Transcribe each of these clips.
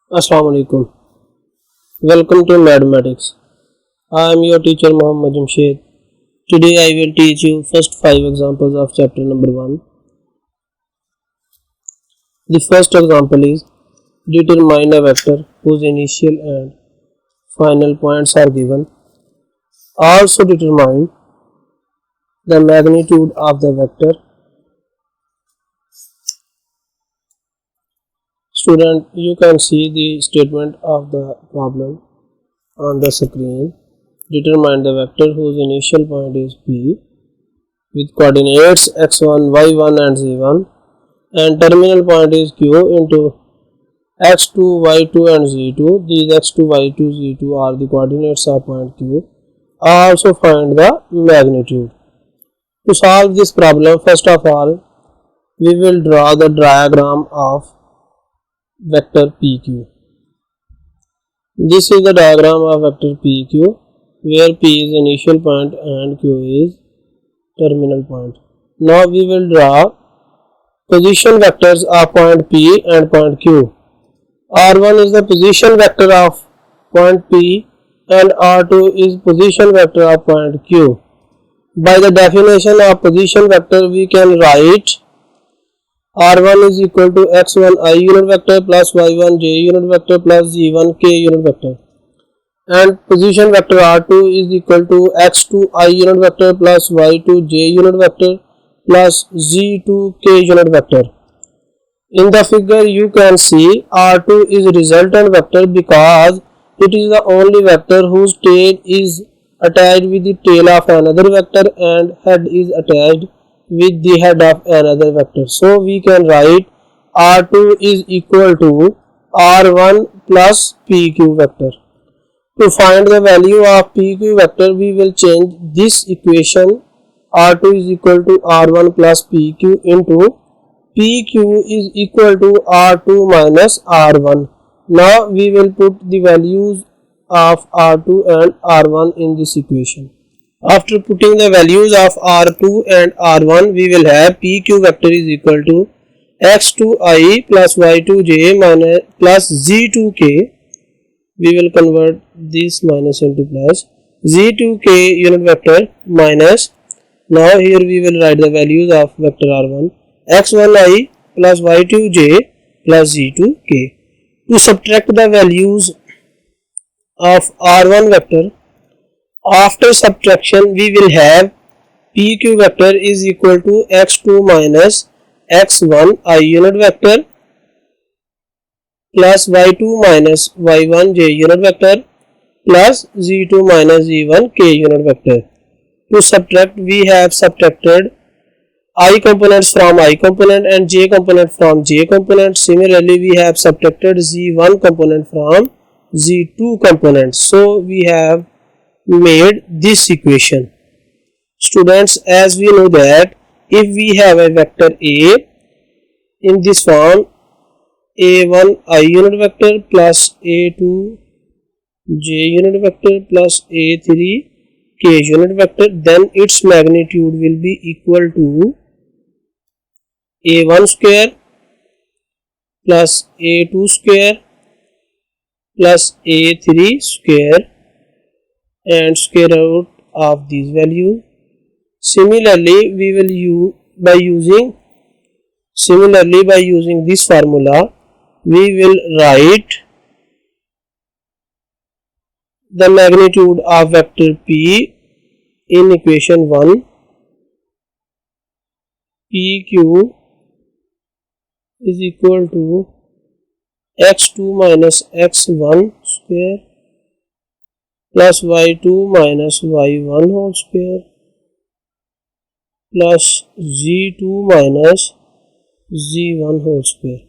Assalamu alaikum. Welcome to mathematics. I am your teacher Muhammad Jamshed. Today I will teach you first 5 examples of chapter number 1. The first example is determine a vector whose initial and final points are given. Also determine the magnitude of the vector. Student, you can see the statement of the problem on the screen. Determine the vector whose initial point is P with coordinates x1, y1 and z1 and terminal point is Q into x2, y2 and z2. These x2, y2, z2 are the coordinates of point Q. Also find the magnitude. To solve this problem, first of all, we will draw the diagram of vector PQ. This is the diagram of vector PQ, where P is initial point and Q is terminal point. Now we will draw position vectors of point P and point Q. R1 is the position vector of point P and R2 is position vector of point Q. By the definition of position vector, we can write R1 is equal to x1 I unit vector plus y1 j unit vector plus z1 k unit vector, and position vector R2 is equal to x2 I unit vector plus y2 j unit vector plus z2 k unit vector. In the figure you can see R2 is resultant vector because it is the only vector whose tail is attached with the tail of another vector and head is attached with the head of another vector. So we can write R2 is equal to R1 plus PQ vector. To find the value of PQ vector, we will change this equation R2 is equal to R1 plus PQ into PQ is equal to R2 minus R1. Now we will put the values of R2 and R1 in this equation. After putting the values of R2 and R1, we will have PQ vector is equal to x2i plus y2j minus plus z2k. We will convert this minus into plus z2k unit vector minus. Now here we will write the values of vector R1 x1i plus y2j plus z2k. To subtract the values of R1 vector, after subtraction we will have PQ vector is equal to x2 minus x1 I unit vector plus y2 minus y1 j unit vector plus z2 minus z1 k unit vector. To subtract, we have subtracted I components from I component and j component from j component. Similarly, we have subtracted z1 component from z2 component. So we have made this equation. Students, as we know that if we have a vector A in this form, a1 I unit vector plus a2 j unit vector plus a3 k unit vector, then its magnitude will be equal to a1 square plus a2 square plus a3 square and square root of these values. Similarly, we will use by using this formula, we will write the magnitude of vector P in equation 1. PQ is equal to x2 minus x1 square plus y2 minus y1 whole square plus z2 minus z1 whole square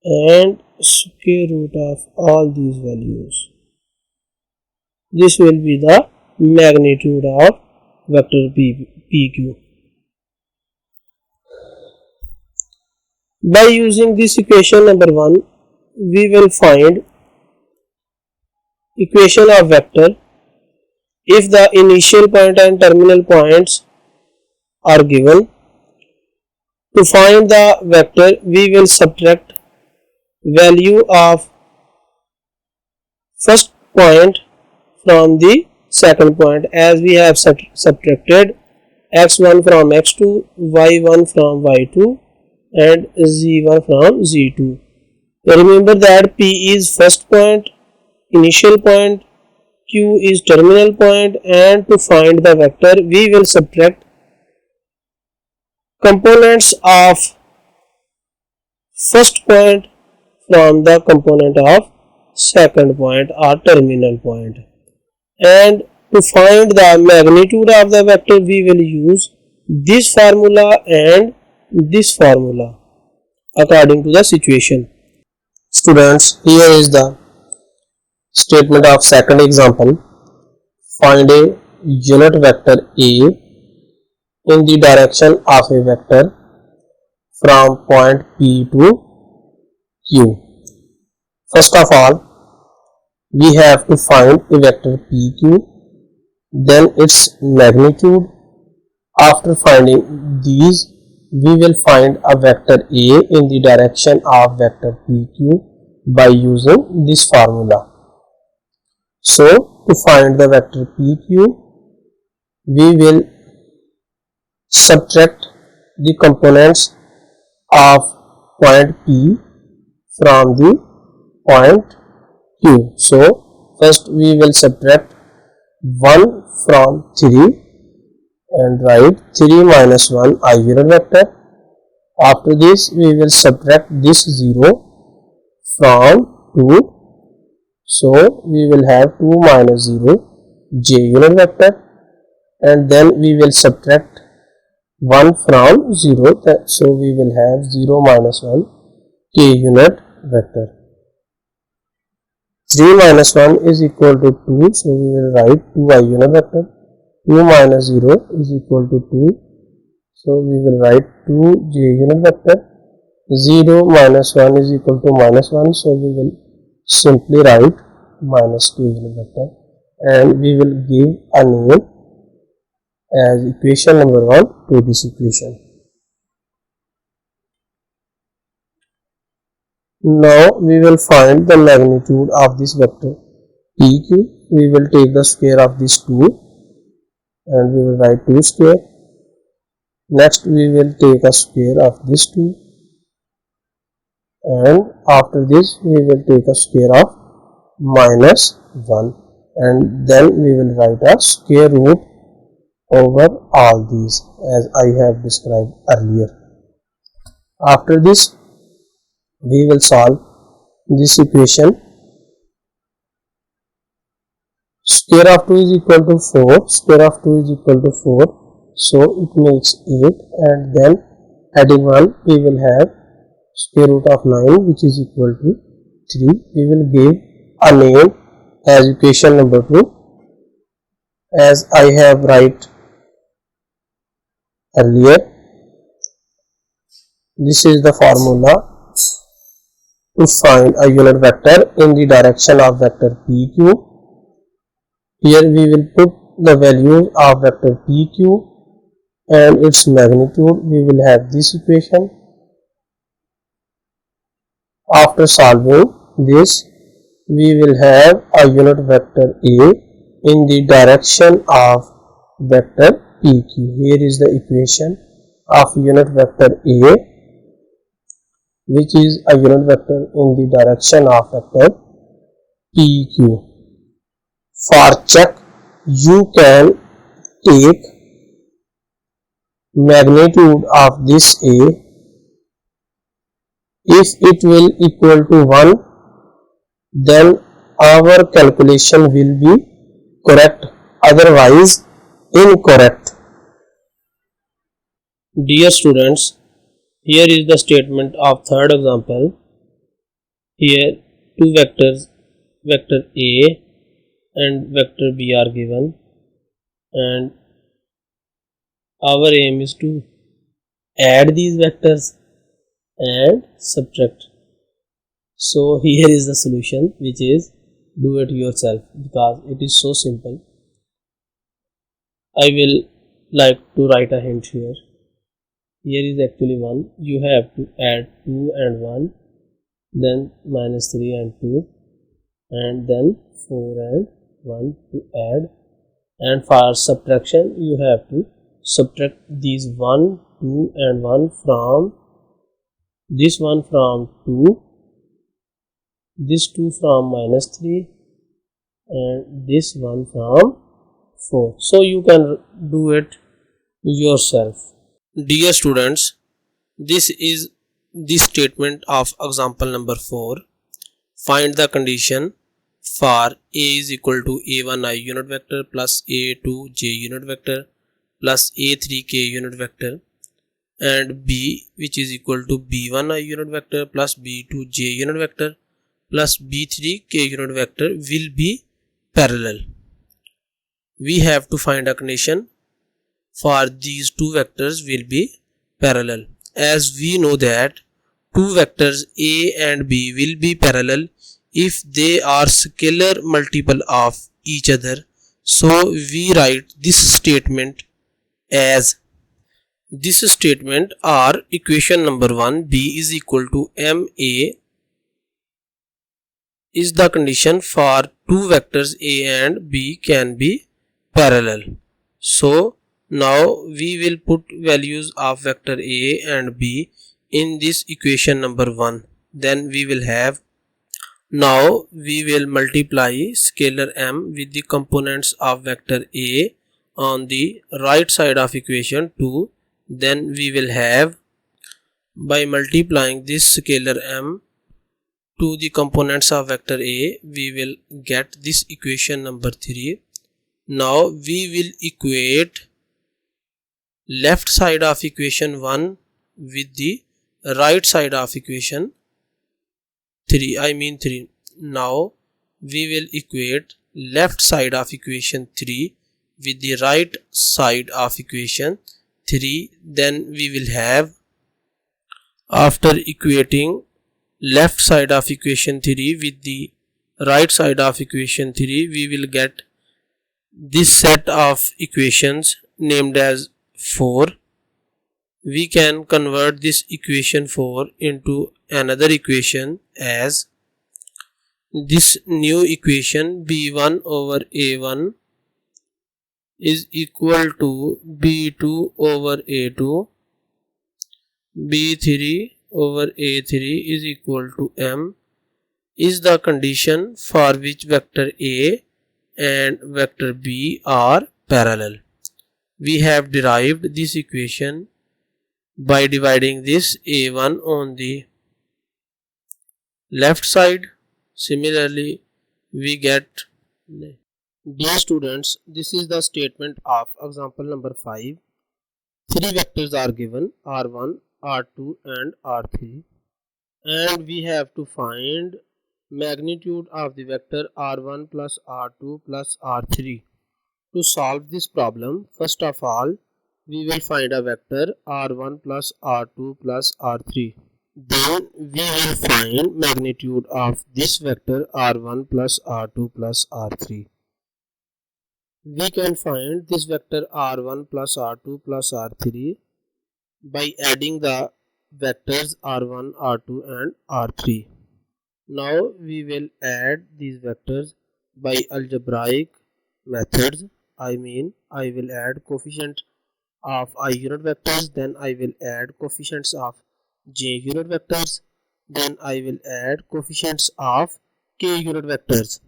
and square root of all these values. This will be the magnitude of vector PQ. By using this equation number 1, we will find equation of vector if the initial point and terminal points are given. To find the vector, we will subtract value of first point from the second point, as we have subtracted x1 from x2, y1 from y2 and z1 from z2. Remember that P is first point, initial point, Q is terminal point, and to find the vector we will subtract components of first point from the component of second point or terminal point. And to find the magnitude of the vector we will use this formula and this formula according to the situation. Students, here is the statement of second example. Find a unit vector A in the direction of a vector from point P to Q. First of all, we have to find a vector PQ, then its magnitude. After finding these, we will find a vector A in the direction of vector PQ by using this formula. So, to find the vector PQ, we will subtract the components of point P from the point Q. So, first we will subtract 1 from 3 and write 3 minus 1 I unit vector. After this, we will subtract this 0 from 2. So, we will have 2 minus 0 j unit vector, and then we will subtract 1 from 0. So, we will have 0 minus 1 k unit vector. 3 minus 1 is equal to 2. So, we will write 2i unit vector. 2 minus 0 is equal to 2. So, we will write 2j unit vector. 0 minus 1 is equal to minus 1. So, we will simply write minus 2 unit vector, and we will give a name as equation number 1 to this equation. Now we will find the magnitude of this vector PQ. We will take the square of this 2 and we will write 2 square. Next we will take a square of this 2, and after this we will take a square of minus 1, and then we will write a square root over all these as I have described earlier. After this, we will solve this equation. Square of 2 is equal to 4. Square of 2 is equal to 4. So it makes 8, and then adding 1 we will have square root of 9, which is equal to 3. We will give a name as equation number 2 as I have write earlier. This is the formula to find a unit vector in the direction of vector PQ. Here we will put the values of vector PQ and its magnitude. We will have this equation. After solving this, we will have a unit vector A in the direction of vector PQ. Here is the equation of unit vector A, which is a unit vector in the direction of vector PQ. For check, you can take magnitude of this A. If it will equal to 1, then our calculation will be correct, otherwise incorrect. Dear students, here is the statement of third example. Here two vectors, vector A and vector B are given, and our aim is to add these vectors and subtract. So here is the solution, which is do it yourself because it is so simple. I will like to write a hint here. Here is actually 1. You have to add 2 and 1. then minus 3 and 2, and then 4 and 1 to add. And for subtraction you have to subtract these 1, 2 and 1 from this one from 2, this 2 from minus 3, and this one from 4. So you can do it yourself. Dear students, this is the statement of example number 4. Find the condition for a is equal to a1 I unit vector plus a2 j unit vector plus a3 k unit vector, and b which is equal to b1 I unit vector plus b2 j unit vector plus b3 k unit vector will be parallel. We have to find a condition for these two vectors will be parallel. As we know that two vectors a and b will be parallel if they are scalar multiple of each other. So we write this statement as this statement or equation number 1, b is equal to ma is the condition for two vectors a and b can be parallel. So now we will put values of vector a and b in this equation number 1. Then we will have, now we will multiply scalar m with the components of vector a on the right side of equation 2. Then we will have, by multiplying this scalar m to the components of vector a, we will get this equation number 3. Now we will equate left side of equation 1 with the right side of equation 3. Now we will equate left side of equation 3 with the right side of equation 3. Then we will have, after equating left side of equation 3 with the right side of equation 3, we will get this set of equations named as 4. We can convert this equation 4 into another equation as this new equation b1 over a1 is equal to b2 over a2, b3 over a3 is equal to m is the condition for which vector a and vector b are parallel. We have derived this equation by dividing this a1 on the left side. Similarly, we get, dear students, this is the statement of example number 5. Three vectors are given, r1, r2 and r3, and we have to find magnitude of the vector r1 plus r2 plus r3. To solve this problem, first of all, we will find a vector r1 plus r2 plus r3. Then we will find magnitude of this vector r1 plus r2 plus r3. We can find this vector r1 plus r2 plus r3 by adding the vectors r1, r2 and r3. Now we will add these vectors by algebraic methods. I will add coefficient of I unit vectors, then I will add coefficients of j unit vectors, then I will add coefficients of k unit vectors.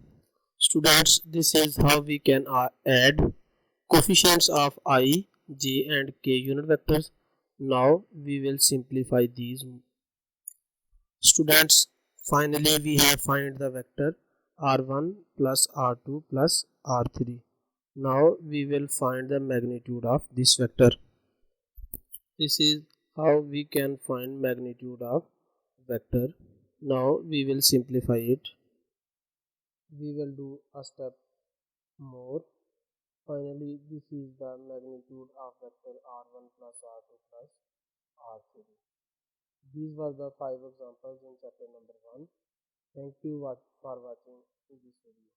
Students, this is how we can add coefficients of I, j and k unit vectors. Now we will simplify these. Students, finally we have find the vector r1 plus r2 plus r3. Now we will find the magnitude of this vector. This is how we can find magnitude of vector. Now we will simplify it. We will do a step more. Finally, this is the magnitude of vector r1 plus r2 plus r3. These were the 5 examples in chapter number 1. Thank you for watching this video.